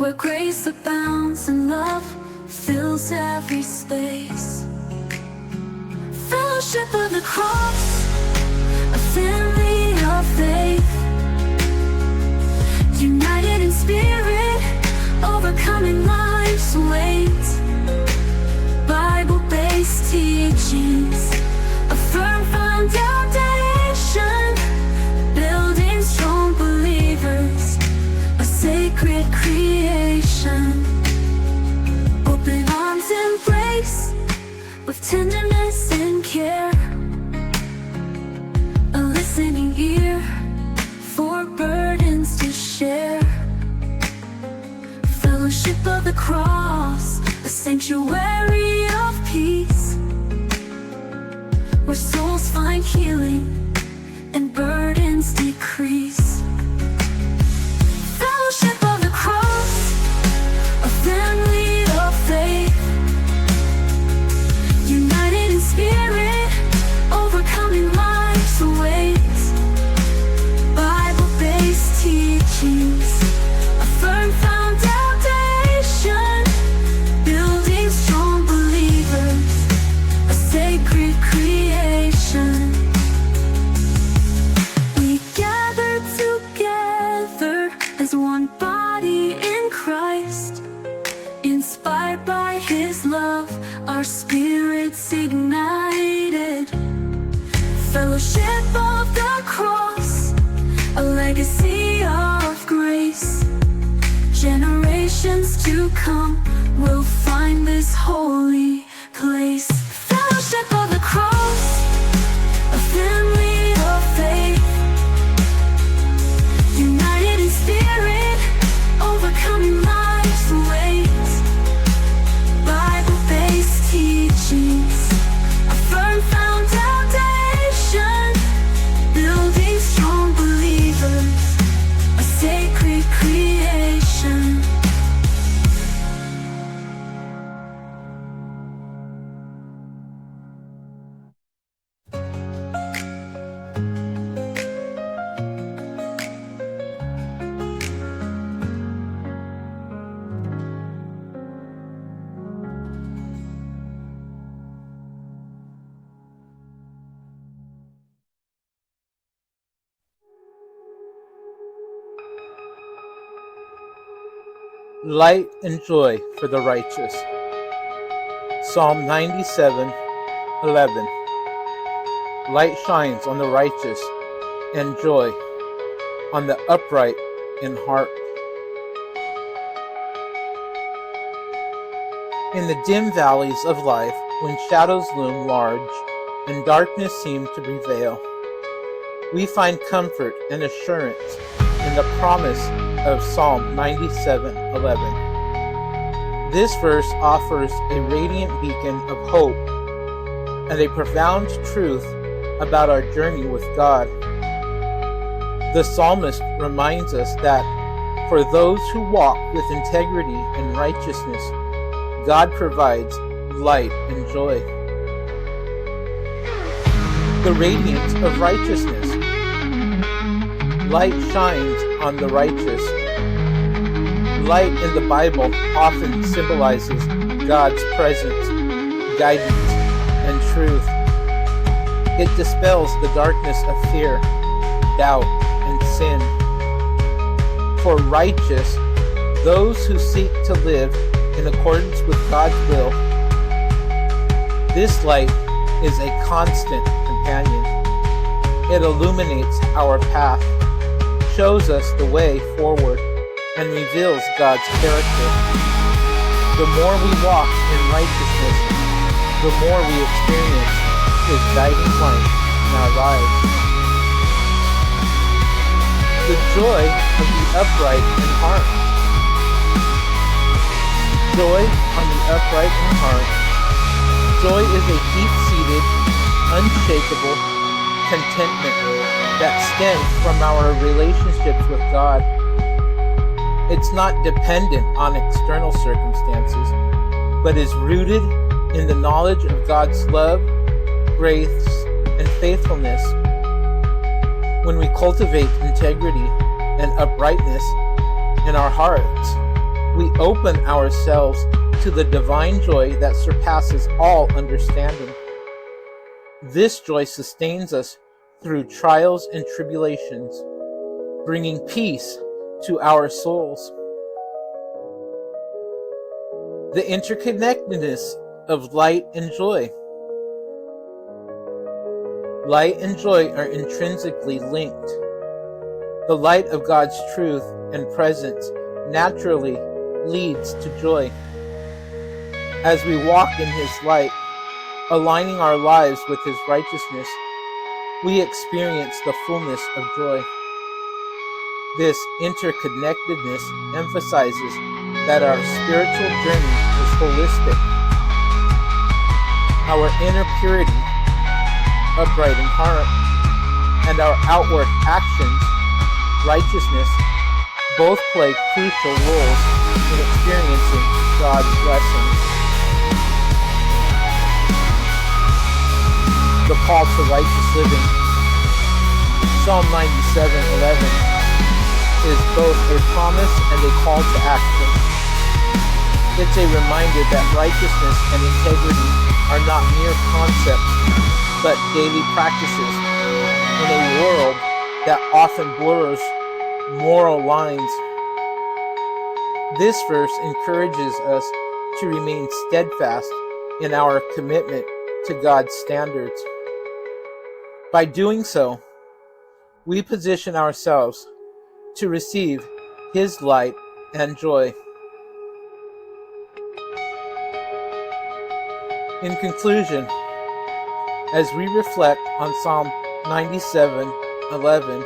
where grace abounds and love fills every space. Fellowship of the cross, a family of faith, united in spirit, overcoming life's weight. Bible-based teachings, a firm foundation, building strong believers, a sacred creation. Open arms embrace with tenderness and care, a listening ear for burdens to share. Fellowship of the cross, a sanctuary of peace, where souls find healing and burdens decrease. Fellowship of the cross, a family of faith, united in spirit, overcoming life's weight. Bible-based teachings, a firm foundation, building strong believers, a sacred creation. We gather together as one body in Christ, inspired by His love, our spirits ignited. Fellowship of the cross, a legacy of grace. Generations to come will find this holy place. Fellowship of the cross, a family of faith, united in spirit, overcoming life's weight. Bible-based teachings, a firm foundation, building strong believers, a sacred creation. Light and joy for the righteous. Psalm 97:11. Light shines on the righteous, and joy on the upright in heart. In the dim valleys of life, when shadows loom large and darkness seems to prevail, we find comfort and assurance in the promise of Psalm 97:11. This verse offers a radiant beacon of hope and a profound truth about our journey with God. The psalmist reminds us that for those who walk with integrity and righteousness, God provides light and joy. The radiance of righteousness. Light shines on the righteous. Light in the Bible often symbolizes God's presence, guidance, and truth. It dispels the darkness of fear, doubt, and sin. For righteous, those who seek to live in accordance with God's will, this light is a constant companion. It illuminates our path, shows us the way forward, and reveals God's character. The more we walk in righteousness, the more we experience His guiding light in our lives. The joy of the upright in heart. Joy on the upright in heart. Joy is a deep-seated, unshakable contentment that stems from our relationships with God. It's not dependent on external circumstances, but is rooted in the knowledge of God's love, grace, and faithfulness. When we cultivate integrity and uprightness in our hearts, we open ourselves to the divine joy that surpasses all understanding. This joy sustains us through trials and tribulations, bringing peace to our souls. The interconnectedness of light and joy. Light and joy are intrinsically linked. The light of God's truth and presence naturally leads to joy. As we walk in His light, aligning our lives with His righteousness, we experience the fullness of joy. This interconnectedness emphasizes that our spiritual journey is holistic. Our inner purity, upright in heart, and our outward actions, righteousness, both play crucial roles in experiencing God's blessings. The call to righteous living. Psalm 97:11 is both a promise and a call to action. It's a reminder that righteousness and integrity are not mere concepts, but daily practices in a world that often blurs moral lines. This verse encourages us to remain steadfast in our commitment to God's standards. By doing so, we position ourselves to receive His light and joy. In conclusion, as we reflect on Psalm 97:11,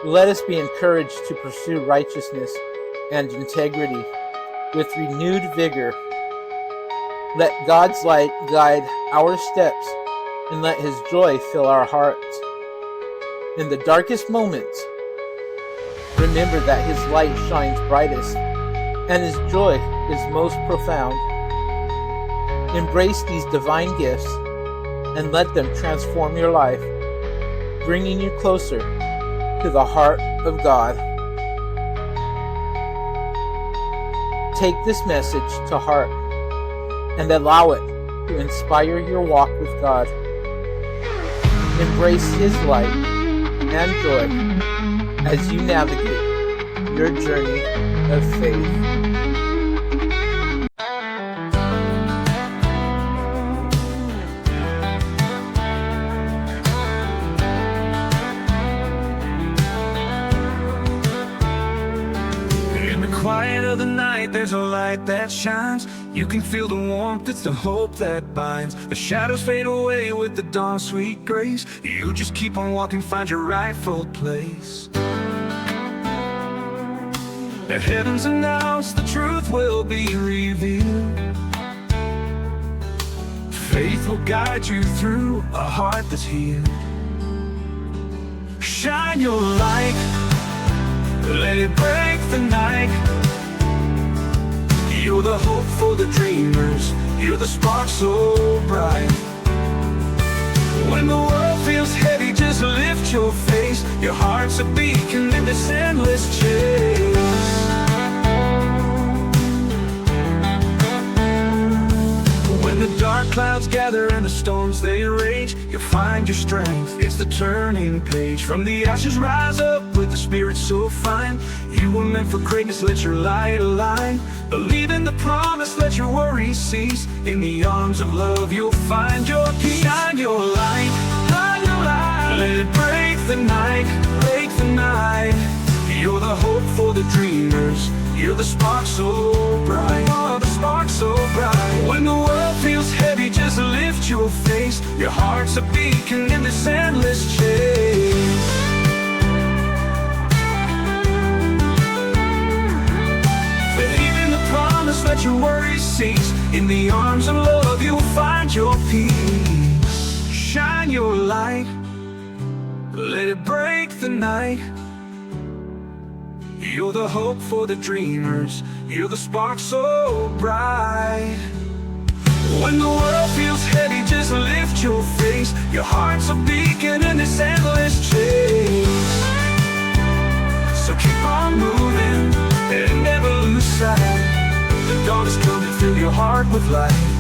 let us be encouraged to pursue righteousness and integrity with renewed vigor. Let God's light guide our steps, and let His joy fill our hearts. In the darkest moments, remember that His light shines brightest, and His joy is most profound. Embrace these divine gifts, and let them transform your life, bringing you closer to the heart of God. Take this message to heart, and allow it to inspire your walk with God. Embrace His light and joy as you navigate your journey of faith. In the quiet of the night, there's a light that shines. You can feel the warmth, it's the hope that binds. The shadows fade away with the dawn's sweet grace. You just keep on walking, find your rightful place. The heavens announce the truth will be revealed. Faith will guide you through a heart that's healed. Shine your light, let it break the night. You're the hope for the dreamers, you're the spark so bright. When the world feels heavy, just lift your face. Your heart's a beacon in this endless chase. When the dark clouds gather and the storms they rage, you'll find your strength, it's the turning page. From the ashes rise up with the spirit so fine. You were meant for greatness, let your light align. Believe in the promise, let your worries cease. In the arms of love you'll find your peace. Shine your light, let it break the night, break the night. You're the hope for the dreamers, you're the spark so bright, oh, the spark so bright. When the world feels heavy, just lift your face. Your heart's a beacon in this endless chase. Believe in the promise, let your worries cease. In the arms of love you'll find your peace. Shine your light, let it break the night. You're the hope for the dreamers, you're the spark so bright. When the world feels heavy, just lift your face. Your heart's a beacon in this endless chase. So keep on moving and never lose sight. your heart with light.